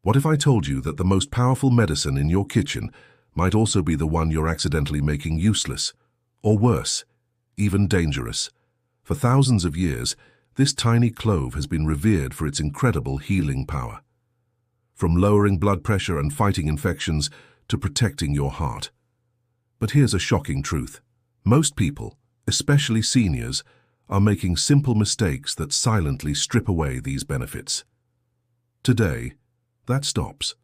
What if I told you that the most powerful medicine in your kitchen might also be the one you're accidentally making useless, or worse, even dangerous? For thousands of years, this tiny clove has been revered for its incredible healing power. From lowering blood pressure and fighting infections to protecting your heart. But here's a shocking truth. Most people, especially seniors, are making simple mistakes that silently strip away these benefits. Today, that stops.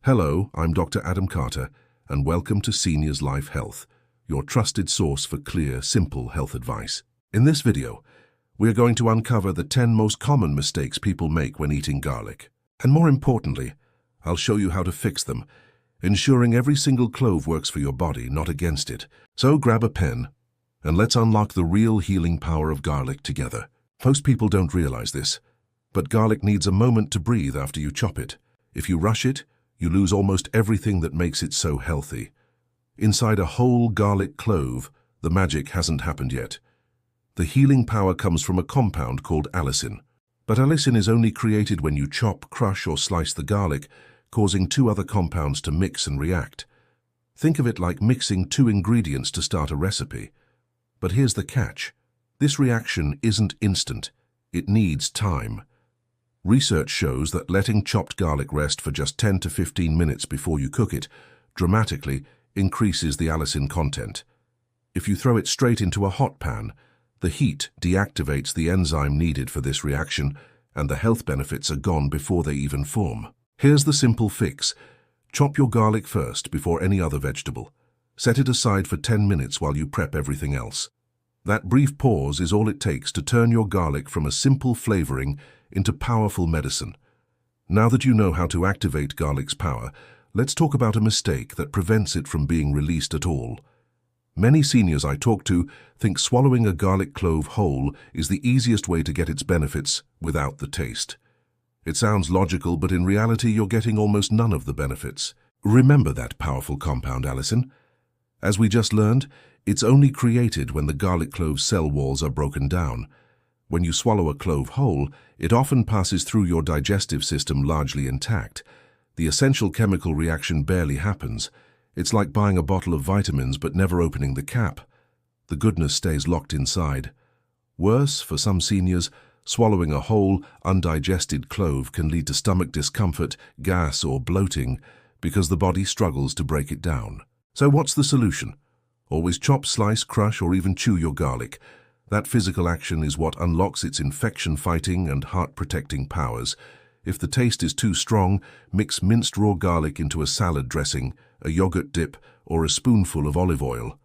Hello, I'm Dr. Adam Carter, and welcome to Seniors Life Health, your trusted source for clear, simple health advice. In this video, we're going to uncover the 10 most common mistakes people make when eating garlic. And more importantly, I'll show you how to fix them, ensuring every single clove works for your body, not against it. So grab a pen, and let's unlock the real healing power of garlic together. Most people don't realize this, but garlic needs a moment to breathe after you chop it. If you rush it, you lose almost everything that makes it so healthy. Inside a whole garlic clove, the magic hasn't happened yet. The healing power comes from a compound called allicin. But allicin is only created when you chop, crush, or slice the garlic, causing two other compounds to mix and react. Think of it like mixing two ingredients to start a recipe. But here's the catch. This reaction isn't instant. It needs time. Research shows that letting chopped garlic rest for just 10 to 15 minutes before you cook it dramatically increases the allicin content. If you throw it straight into a hot pan, the heat deactivates the enzyme needed for this reaction, and the health benefits are gone before they even form. Here's the simple fix. Chop your garlic first before any other vegetable. Set it aside for 10 minutes while you prep everything else. That brief pause is all it takes to turn your garlic from a simple flavoring into powerful medicine. Now that you know how to activate garlic's power, let's talk about a mistake that prevents it from being released at all. Many seniors I talk to think swallowing a garlic clove whole is the easiest way to get its benefits without the taste. It sounds logical, but in reality you're getting almost none of the benefits. Remember that powerful compound allicin? As we just learned, it's only created when the garlic clove's cell walls are broken down. When you swallow a clove whole, it often passes through your digestive system largely intact. The essential chemical reaction barely happens. It's like buying a bottle of vitamins but never opening the cap. The goodness stays locked inside. Worse, for some seniors, swallowing a whole, undigested clove can lead to stomach discomfort, gas, or bloating because the body struggles to break it down. So what's the solution? Always chop, slice, crush, or even chew your garlic. That physical action is what unlocks its infection-fighting and heart-protecting powers. If the taste is too strong, mix minced raw garlic into a salad dressing, a yogurt dip, or a spoonful of olive oil.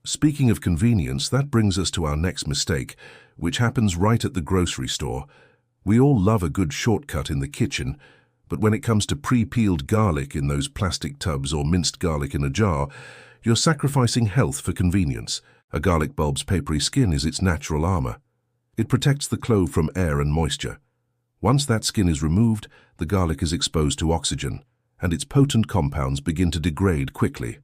Speaking of convenience, that brings us to our next mistake, which happens right at the grocery store. We all love a good shortcut in the kitchen, but when it comes to pre-peeled garlic in those plastic tubs or minced garlic in a jar, you're sacrificing health for convenience. A garlic bulb's papery skin is its natural armor. It protects the clove from air and moisture. Once that skin is removed, the garlic is exposed to oxygen, and its potent compounds begin to degrade quickly.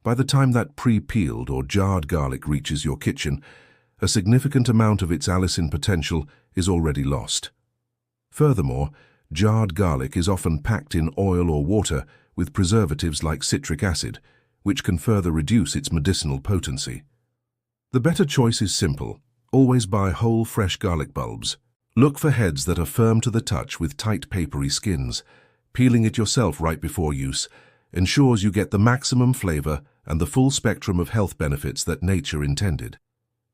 By the time that pre-peeled or jarred garlic reaches your kitchen, a significant amount of its allicin potential is already lost. Furthermore, jarred garlic is often packed in oil or water with preservatives like citric acid, which can further reduce its medicinal potency. The better choice is simple. Always buy whole, fresh garlic bulbs. Look for heads that are firm to the touch with tight, papery skins. Peeling it yourself right before use ensures you get the maximum flavor and the full spectrum of health benefits that nature intended.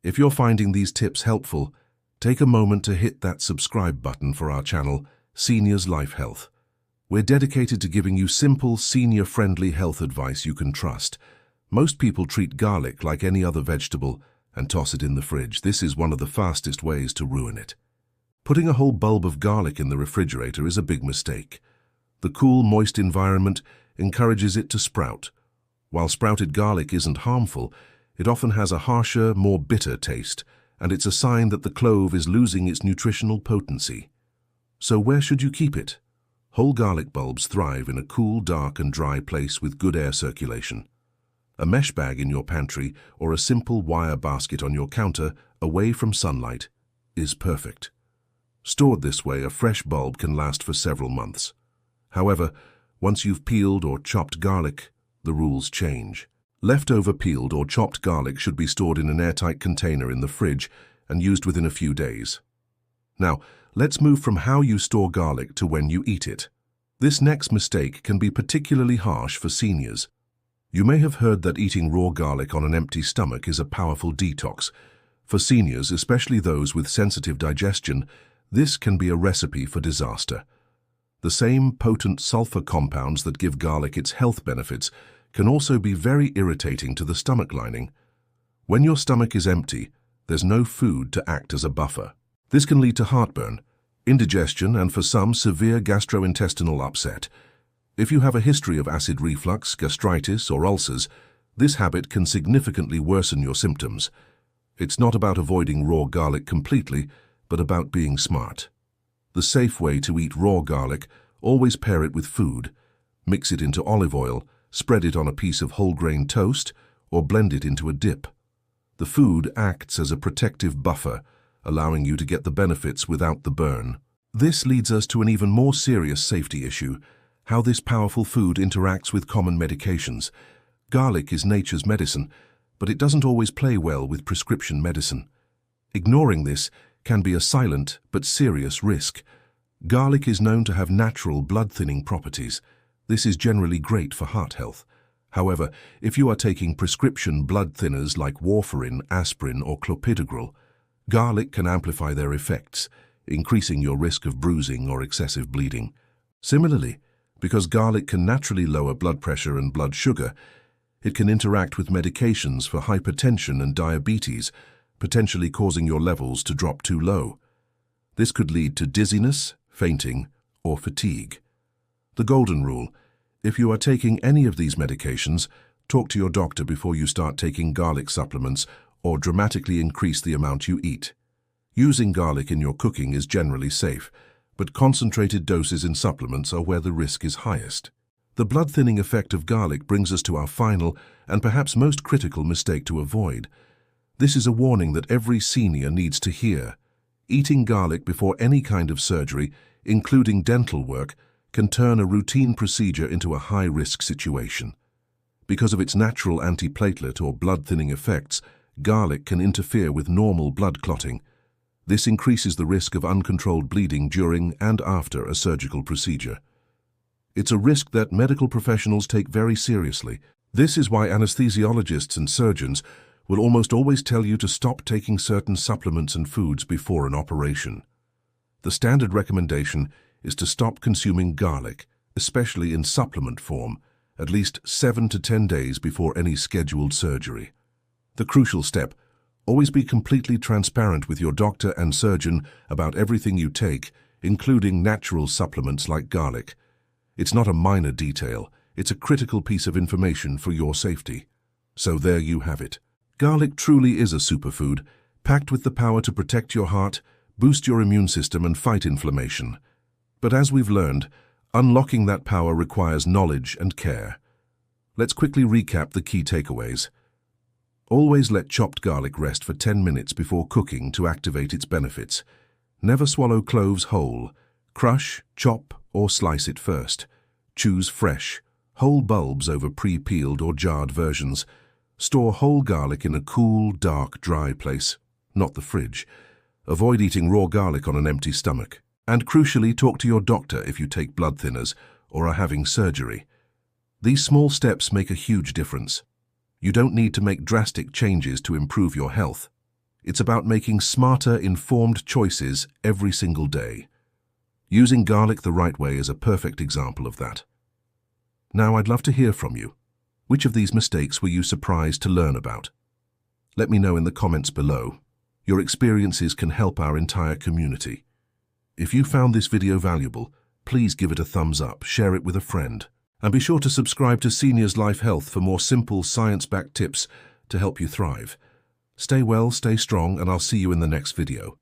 If you're finding these tips helpful, take a moment to hit that subscribe button for our channel, Seniors Life Health. We're dedicated to giving you simple, senior-friendly health advice you can trust. Most people treat garlic like any other vegetable and toss it in the fridge. This is one of the fastest ways to ruin it. Putting a whole bulb of garlic in the refrigerator is a big mistake. The cool, moist environment encourages it to sprout. While sprouted garlic isn't harmful, it often has a harsher, more bitter taste, and it's a sign that the clove is losing its nutritional potency. So where should you keep it? Whole garlic bulbs thrive in a cool, dark, and dry place with good air circulation. A mesh bag in your pantry or a simple wire basket on your counter away from sunlight is perfect. Stored this way, a fresh bulb can last for several months. However, once you've peeled or chopped garlic, the rules change. Leftover peeled or chopped garlic should be stored in an airtight container in the fridge and used within a few days. Now, let's move from how you store garlic to when you eat it. This next mistake can be particularly harsh for seniors. You may have heard that eating raw garlic on an empty stomach is a powerful detox. For seniors, especially those with sensitive digestion, this can be a recipe for disaster. The same potent sulfur compounds that give garlic its health benefits can also be very irritating to the stomach lining. When your stomach is empty, there's no food to act as a buffer. This can lead to heartburn, indigestion, and for some, severe gastrointestinal upset. If you have a history of acid reflux, gastritis, or ulcers, this habit can significantly worsen your symptoms. It's not about avoiding raw garlic completely, but about being smart. The safe way to eat raw garlic: always pair it with food. Mix it into olive oil, spread it on a piece of whole grain toast, or blend it into a dip. The food acts as a protective buffer, allowing you to get the benefits without the burn. This leads us to an even more serious safety issue: how this powerful food interacts with common medications. Garlic is nature's medicine, but it doesn't always play well with prescription medicine. Ignoring this can be a silent but serious risk. Garlic is known to have natural blood-thinning properties. This is generally great for heart health. However, if you are taking prescription blood thinners like warfarin, aspirin, or clopidogrel, garlic can amplify their effects, increasing your risk of bruising or excessive bleeding. Similarly, because garlic can naturally lower blood pressure and blood sugar, it can interact with medications for hypertension and diabetes, potentially causing your levels to drop too low. This could lead to dizziness, fainting, or fatigue. The golden rule: if you are taking any of these medications, talk to your doctor before you start taking garlic supplements or dramatically increase the amount you eat. Using garlic in your cooking is generally safe, but concentrated doses in supplements are where the risk is highest. The blood-thinning effect of garlic brings us to our final and perhaps most critical mistake to avoid. This is a warning that every senior needs to hear. Eating garlic before any kind of surgery, including dental work, can turn a routine procedure into a high-risk situation. Because of its natural antiplatelet or blood-thinning effects, garlic can interfere with normal blood clotting. This increases the risk of uncontrolled bleeding during and after a surgical procedure. It's a risk that medical professionals take very seriously. This is why anesthesiologists and surgeons will almost always tell you to stop taking certain supplements and foods before an operation. The standard recommendation is to stop consuming garlic, especially in supplement form, at least 7 to 10 days before any scheduled surgery. The crucial step: always be completely transparent with your doctor and surgeon about everything you take, including natural supplements like garlic. It's not a minor detail, it's a critical piece of information for your safety. So there you have it. Garlic truly is a superfood, packed with the power to protect your heart, boost your immune system, and fight inflammation. But as we've learned, unlocking that power requires knowledge and care. Let's quickly recap the key takeaways. Always let chopped garlic rest for 10 minutes before cooking to activate its benefits. Never swallow cloves whole. Crush, chop, or slice it first. Choose fresh, whole bulbs over pre-peeled or jarred versions. Store whole garlic in a cool, dark, dry place, not the fridge. Avoid eating raw garlic on an empty stomach. And crucially, talk to your doctor if you take blood thinners or are having surgery. These small steps make a huge difference. You don't need to make drastic changes to improve your health. It's about making smarter, informed choices every single day. Using garlic the right way is a perfect example of that. Now I'd love to hear from you. Which of these mistakes were you surprised to learn about? Let me know in the comments below. Your experiences can help our entire community. If you found this video valuable, please give it a thumbs up, share it with a friend, and be sure to subscribe to Seniors Life Health for more simple, science-backed tips to help you thrive. Stay well, stay strong, and I'll see you in the next video.